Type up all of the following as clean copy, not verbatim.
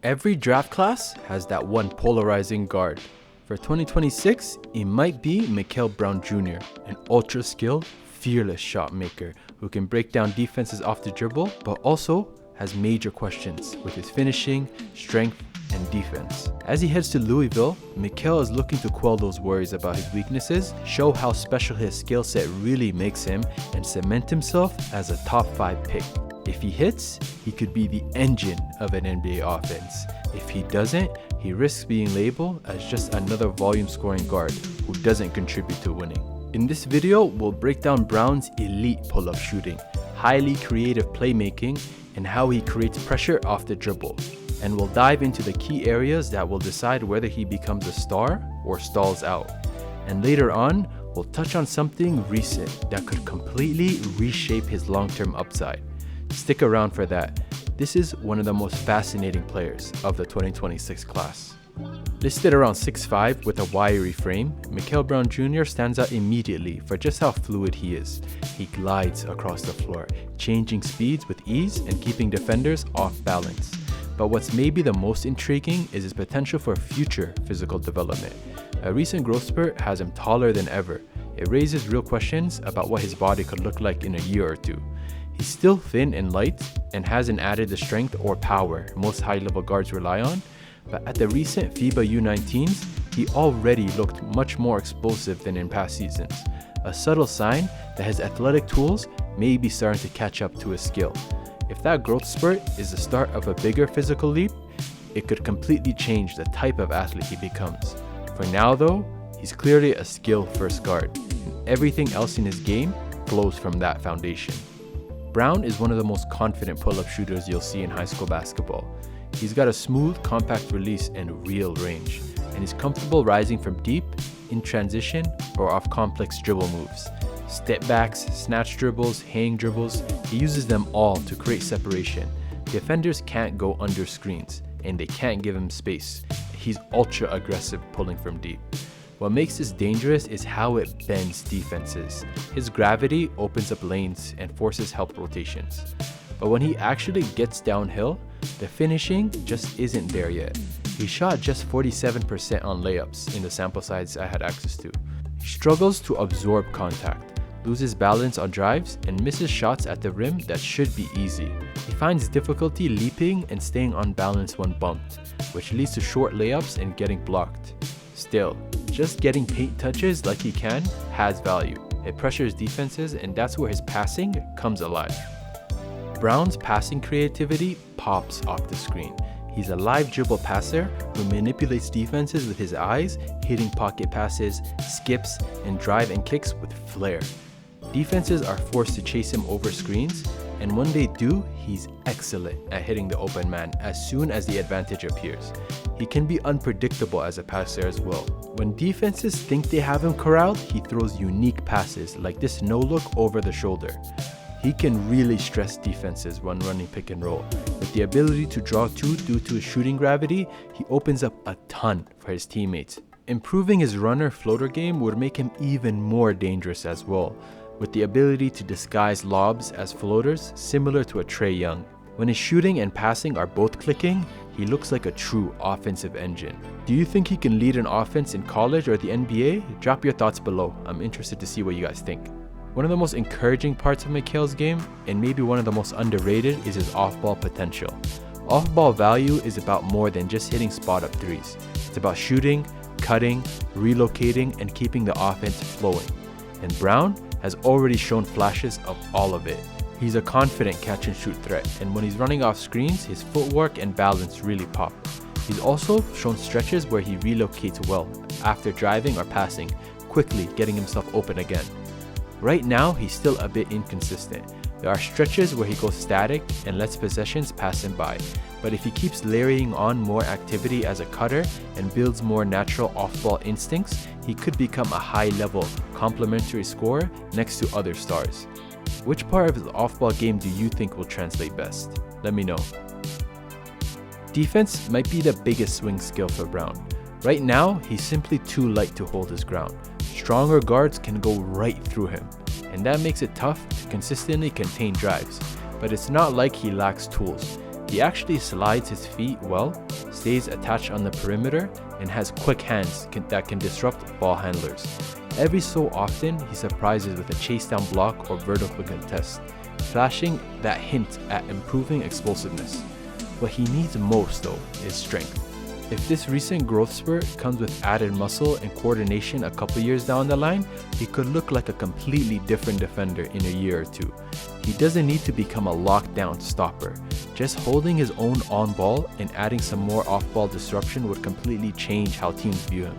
Every draft class has that one polarizing guard. For 2026, it might be Mikel Brown Jr., an ultra-skilled, fearless shot maker who can break down defenses off the dribble, but also has major questions with his finishing, strength, and defense. As he heads to Louisville, Mikel is looking to quell those worries about his weaknesses, show how special his skill set really makes him, and cement himself as a top 5 pick. If he hits, he could be the engine of an NBA offense. If he doesn't, he risks being labeled as just another volume scoring guard who doesn't contribute to winning. In this video, we'll break down Brown's elite pull-up shooting, highly creative playmaking, and how he creates pressure off the dribble. And we'll dive into the key areas that will decide whether he becomes a star or stalls out. And later on, we'll touch on something recent that could completely reshape his long-term upside. Stick around for that. This is one of the most fascinating players of the 2026 class. Listed around 6'5" with a wiry frame, Mikel Brown Jr. stands out immediately for just how fluid he is. He glides across the floor, changing speeds with ease and keeping defenders off balance. But what's maybe the most intriguing is his potential for future physical development. A recent growth spurt has him taller than ever. It raises real questions about what his body could look like in a year or two. He's still thin and light and hasn't added the strength or power most high-level guards rely on, but at the recent FIBA U19s, he already looked much more explosive than in past seasons, a subtle sign that his athletic tools may be starting to catch up to his skill. If that growth spurt is the start of a bigger physical leap, it could completely change the type of athlete he becomes. For now though, he's clearly a skill-first guard, and everything else in his game flows from that foundation. Brown is one of the most confident pull-up shooters you'll see in high school basketball. He's got a smooth, compact release and real range, and he's comfortable rising from deep, in transition, or off complex dribble moves. Step backs, snatch dribbles, hang dribbles, he uses them all to create separation. Defenders can't go under screens, and they can't give him space. He's ultra aggressive pulling from deep. What makes this dangerous is how it bends defenses. His gravity opens up lanes and forces help rotations. But when he actually gets downhill, the finishing just isn't there yet. He shot just 47% on layups in the sample size I had access to. He struggles to absorb contact, loses balance on drives, and misses shots at the rim that should be easy. He finds difficulty leaping and staying on balance when bumped, which leads to short layups and getting blocked. Still, just getting paint touches like he can has value. It pressures defenses, and that's where his passing comes alive. Brown's passing creativity pops off the screen. He's a live dribble passer who manipulates defenses with his eyes, hitting pocket passes, skips, and drive and kicks with flair. Defenses are forced to chase him over screens, and when they do, he's excellent at hitting the open man as soon as the advantage appears. He can be unpredictable as a passer as well. When defenses think they have him corralled, he throws unique passes like this no-look over the shoulder. He can really stress defenses when running pick and roll. With the ability to draw two due to his shooting gravity, he opens up a ton for his teammates. Improving his runner floater game would make him even more dangerous as well, with the ability to disguise lobs as floaters similar to a Trae Young. When his shooting and passing are both clicking, he looks like a true offensive engine. Do you think he can lead an offense in college or the NBA? Drop your thoughts below. I'm interested to see what you guys think. One of the most encouraging parts of Mikel's game, and maybe one of the most underrated, is his off-ball potential. Off-ball value is about more than just hitting spot-up threes. It's about shooting, cutting, relocating, and keeping the offense flowing. And Brown has already shown flashes of all of it. He's a confident catch-and-shoot threat, and when he's running off screens, his footwork and balance really pop. He's also shown stretches where he relocates well after driving or passing, quickly getting himself open again. Right now, he's still a bit inconsistent. There are stretches where he goes static and lets possessions pass him by, but if he keeps layering on more activity as a cutter and builds more natural off-ball instincts, he could become a high-level, complementary scorer next to other stars. Which part of his off-ball game do you think will translate best? Let me know. Defense might be the biggest swing skill for Brown. Right now, he's simply too light to hold his ground. Stronger guards can go right through him, and that makes it tough to consistently contain drives. But it's not like he lacks tools. He actually slides his feet well, stays attached on the perimeter, and has quick hands that can disrupt ball handlers. Every so often, he surprises with a chase down block or vertical contest, flashing that hint at improving explosiveness. What he needs most though is strength. If this recent growth spurt comes with added muscle and coordination a couple years down the line, he could look like a completely different defender in a year or two. He doesn't need to become a lockdown stopper. Just holding his own on ball and adding some more off-ball disruption would completely change how teams view him.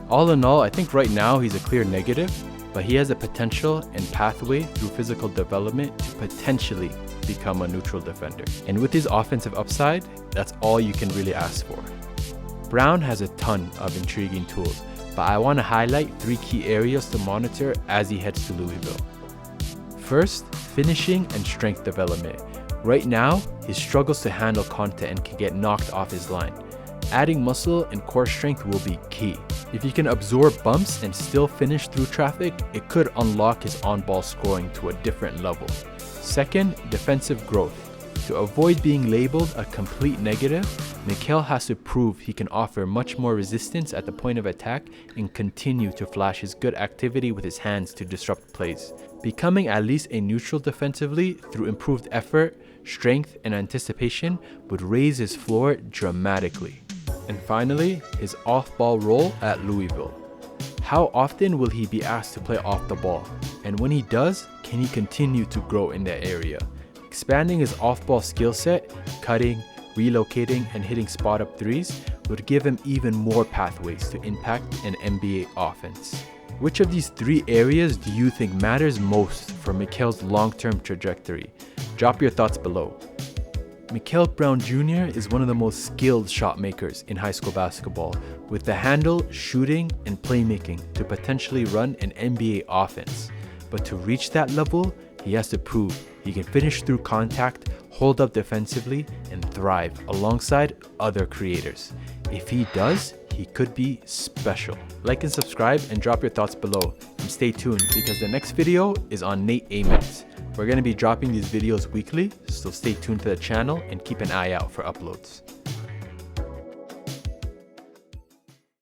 All in all, I think right now he's a clear negative, but he has a potential and pathway through physical development to potentially become a neutral defender. And with his offensive upside, that's all you can really ask for. Brown has a ton of intriguing tools, but I want to highlight 3 key areas to monitor as he heads to Louisville. First, finishing and strength development. Right now, he struggles to handle contact and can get knocked off his line. Adding muscle and core strength will be key. If he can absorb bumps and still finish through traffic, it could unlock his on-ball scoring to a different level. Second, defensive growth. To avoid being labeled a complete negative, Mikel has to prove he can offer much more resistance at the point of attack and continue to flash his good activity with his hands to disrupt plays. Becoming at least a neutral defensively through improved effort, strength, and anticipation would raise his floor dramatically. And finally, his off-ball role at Louisville. How often will he be asked to play off the ball? And when he does, can he continue to grow in that area? Expanding his off-ball skill set, cutting, relocating, and hitting spot-up threes would give him even more pathways to impact an NBA offense. Which of these 3 areas do you think matters most for Mikel's long-term trajectory? Drop your thoughts below. Mikel Brown Jr. is one of the most skilled shot makers in high school basketball, with the handle, shooting, and playmaking to potentially run an NBA offense. But to reach that level, he has to prove he can finish through contact, hold up defensively, and thrive alongside other creators. If he does, he could be special. Like and subscribe and drop your thoughts below. And stay tuned because the next video is on Nate Amex. We're going to be dropping these videos weekly, so stay tuned to the channel and keep an eye out for uploads.